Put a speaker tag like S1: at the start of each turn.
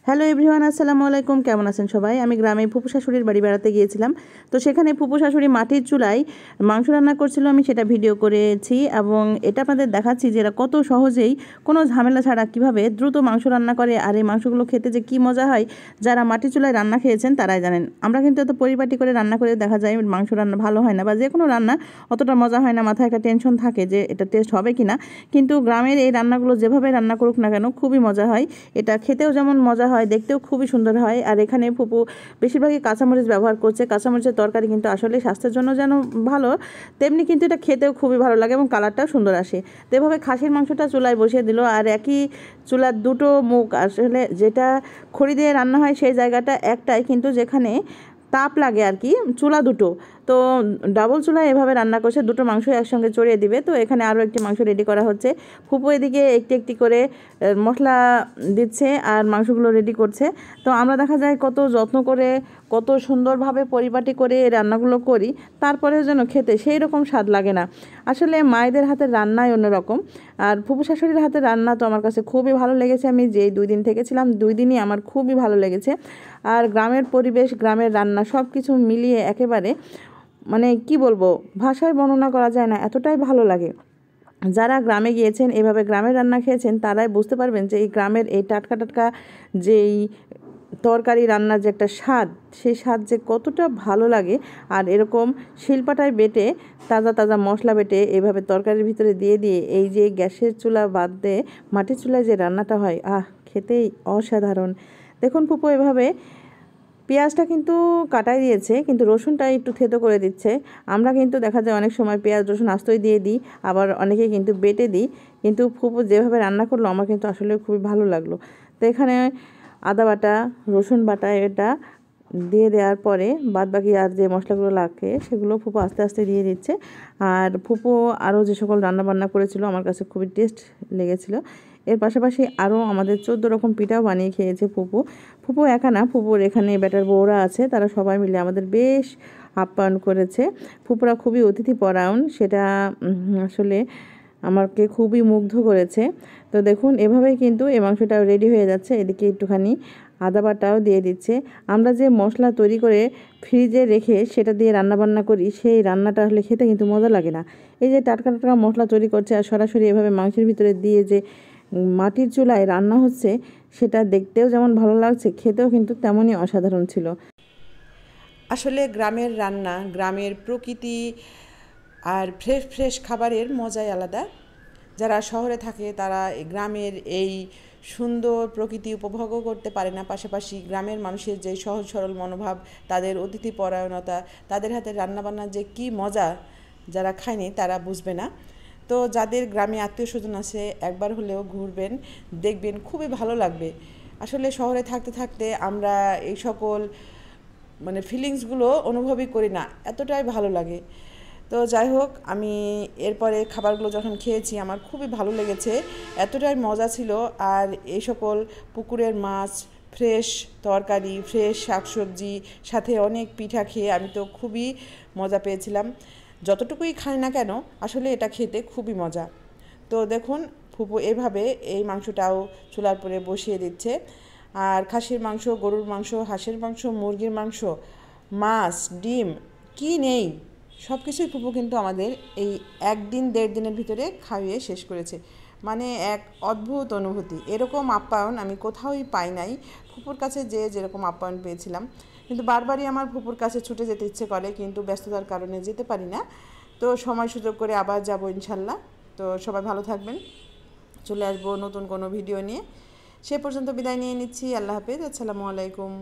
S1: Hello everyone, আসসালামু আলাইকুম। কেমন আছেন সবাই? আমি গ্রামে ফুপু শাশুড়ির বাড়ি বেড়াতে গিয়েছিলাম। তো সেখানে ফুপু শাশুড়ি মাটির চুলায় মাংস রান্না করছিল। আমি সেটা ভিডিও করেছি এবং এটা আপনাদের দেখাচ্ছি যে এরা কত সহজেই কোনো ঝামেলা ছাড়া কীভাবে দ্রুত মাংস রান্না করে। আর এই মাংসগুলো খেতে যে কী মজা হয়, যারা মাটির চুলায় রান্না খেয়েছেন তারাই জানেন। আমরা কিন্তু এত পরিপাটি করে রান্না করে দেখা যায় মাংস রান্না ভালো হয় না, বা যে কোনো রান্না অতটা মজা হয় না। মাথায় একটা টেনশন থাকে যে এটা টেস্ট হবে কি না। কিন্তু গ্রামের এই রান্নাগুলো যেভাবে রান্না করুক না কেন খুবই মজা হয়। এটা খেতেও যেমন মজা হয়, দেখতেও খুবই সুন্দর হয়। আর এখানে ফুপু বেশিরভাগই কাঁচামরিচ ব্যবহার করছে। কাঁচামরিচের তরকারি কিন্তু আসলে স্বাস্থ্যের জন্য যেন ভালো, তেমনি কিন্তু এটা খেতেও খুবই ভালো লাগে এবং কালারটাও সুন্দর আসে। তো এভাবে খাসির মাংসটা চুলায় বসিয়ে দিল। আর একই চুলার দুটো মুখ, আসলে যেটা খড়ি দিয়ে রান্না হয় সেই জায়গাটা একটাই, কিন্তু যেখানে তাপ লাগে আর কি, চুলা দুটো। তো ডাবল চুলায় এভাবে রান্না করছে, দুটো মাংস একসঙ্গে চড়িয়ে দিবে। তো এখানে আরও একটি মাংস রেডি করা হচ্ছে। ফুপু এদিকে একটি একটি করে মশলা দিচ্ছে আর মাংসগুলো রেডি করছে। তো আমরা দেখা যায় কত যত্ন করে, কত সুন্দরভাবে পরিপাটি করে রান্নাগুলো করি, তারপরেও যেন খেতে সেই রকম স্বাদ লাগে না। আসলে মায়েদের হাতের রান্নাই অন্যরকম। আর ফুপু শাশুড়ির হাতের রান্না তো আমার কাছে খুবই ভালো লেগেছে। আমি যেই 2 দিন থেকেছিলাম 2 দিনই আমার খুবই ভালো লেগেছে। আর গ্রামের পরিবেশ, গ্রামের রান্না সব কিছু মিলিয়ে একেবারে মানে কি বলবো, ভাষায় বর্ণনা করা যায় না, এতটাই ভালো লাগে। যারা গ্রামে গিয়েছেন, এভাবে গ্রামের রান্না খেয়েছেন, তারাই বুঝতে পারবেন যে এই গ্রামের এই টাটকা টাটকা যেই তরকারি রান্নার যে একটা স্বাদ, সেই স্বাদ যে কতটা ভালো লাগে। আর এরকম শিলপাটায় বেটে তাজা তাজা মশলা বেটে এভাবে তরকারির ভিতরে দিয়ে দিয়ে এই যে গ্যাসের চুলা বাদ দিয়ে মাটির চুলায় যে রান্নাটা হয়, খেতেই অসাধারণ। দেখুন ফুপু এভাবে পেঁয়াজটা কিন্তু কাটাই দিয়েছে, কিন্তু রসুনটা একটু থেতো করে দিচ্ছে। আমরা কিন্তু দেখা যায় অনেক সময় পেঁয়াজ রসুন আস্তই দিয়ে দিই, আবার অনেকে কিন্তু বেটে দিই। কিন্তু ফুপু যেভাবে রান্না করলো আমার কিন্তু আসলে খুবই ভালো লাগলো। তো এখানে আদা বাটা, রসুন বাটা এটা দিয়ে দেওয়ার পরে বাদবাকি আর যে মশলাগুলো লাগে সেগুলো ফুপু আস্তে আস্তে দিয়ে দিচ্ছে। আর ফুপু আরও যে সকল রান্নাবান্না করেছিল আমার কাছে খুবই টেস্ট লেগেছিল। এর পাশাপাশি আরও আমাদের 14 রকম পিঠাও বানিয়ে খেয়েছে ফুপু। ফুপু একা না, ফুপুর এখানে বেটার বউরা আছে, তারা সবাই মিলে আমাদের বেশ আপ্যায়ন করেছে। ফুপুরা খুবই অতিথিপরায়ণ, সেটা আসলে আমাকে খুবই মুগ্ধ করেছে। তো দেখুন এভাবেই কিন্তু এই মাংসটাও রেডি হয়ে যাচ্ছে। এদিকে একটুখানি আদা বাটাও দিয়ে দিচ্ছে। আমরা যে মশলা তৈরি করে ফ্রিজে রেখে সেটা দিয়ে রান্নাবান্না করি, সেই রান্নাটা আসলে খেতে কিন্তু মজা লাগে না। এই যে টাটকা টাটকা মশলা তৈরি করছে আর সরাসরি এভাবে মাংসের ভিতরে দিয়ে যে মাটির চুলায় রান্না হচ্ছে, সেটা দেখতেও যেমন ভালো লাগছে, খেতেও কিন্তু তেমনই অসাধারণ ছিল।
S2: আসলে গ্রামের রান্না, গ্রামের প্রকৃতি আর ফ্রেশ ফ্রেশ খাবারের মজাই আলাদা। যারা শহরে থাকে তারা গ্রামের এই সুন্দর প্রকৃতি উপভোগও করতে পারে না। পাশাপাশি গ্রামের মানুষের যে সহজ সরল মনোভাব, তাদের অতিথি পরায়ণতা, তাদের হাতের রান্নাবান্নার যে কী মজা, যারা খায়নি তারা বুঝবে না। তো যাদের গ্রামে আত্মীয় স্বজন আছে, একবার হলেও ঘুরবেন, দেখবেন, খুবই ভালো লাগবে। আসলে শহরে থাকতে থাকতে আমরা এই সকল ফিলিংসগুলো অনুভবই করি না, এতটাই ভালো লাগে। তো যাই হোক, আমি এরপরে খাবারগুলো যখন খেয়েছি আমার খুবই ভালো লেগেছে, এতটাই মজা ছিল। আর এই সকল পুকুরের মাছ, ফ্রেশ তরকারি, ফ্রেশ শাকসবজি, সাথে অনেক পিঠা খেয়ে আমি তো খুবই মজা পেয়েছিলাম। যতটুকুই খাই না কেন আসলে এটা খেতে খুবই মজা। তো দেখুন ফুপু এভাবে এই মাংসটাও চুলার পরে বসিয়ে দিচ্ছে। আর খাসির মাংস, গরুর মাংস, হাঁসের মাংস, মুরগির মাংস, মাছ, ডিম, কি নেই সব কিছুই ফুপু কিন্তু আমাদের এই 1 দিন 1.5 দিনের ভিতরে খাইয়ে শেষ করেছে। এক অদ্ভুত অনুভূতি, এরকম আপ্যায়ন আমি কোথাওই পাই নাই। ফুপুর কাছে যেরকম আপ্যায়ন পেয়েছিলাম, কিন্তু বারবারই আমার ফুপুর কাছে ছুটে যেতে ইচ্ছে করে, কিন্তু ব্যস্ততার কারণে যেতে পারি না। তো সময় সুযোগ করে আবার যাব ইনশাল্লাহ। তো সবাই ভালো থাকবেন, চলে আসবো নতুন কোনো ভিডিও নিয়ে। সে পর্যন্ত বিদায় নিয়ে নিচ্ছি। আল্লাহ হাফেজ, আসসালামু আলাইকুম।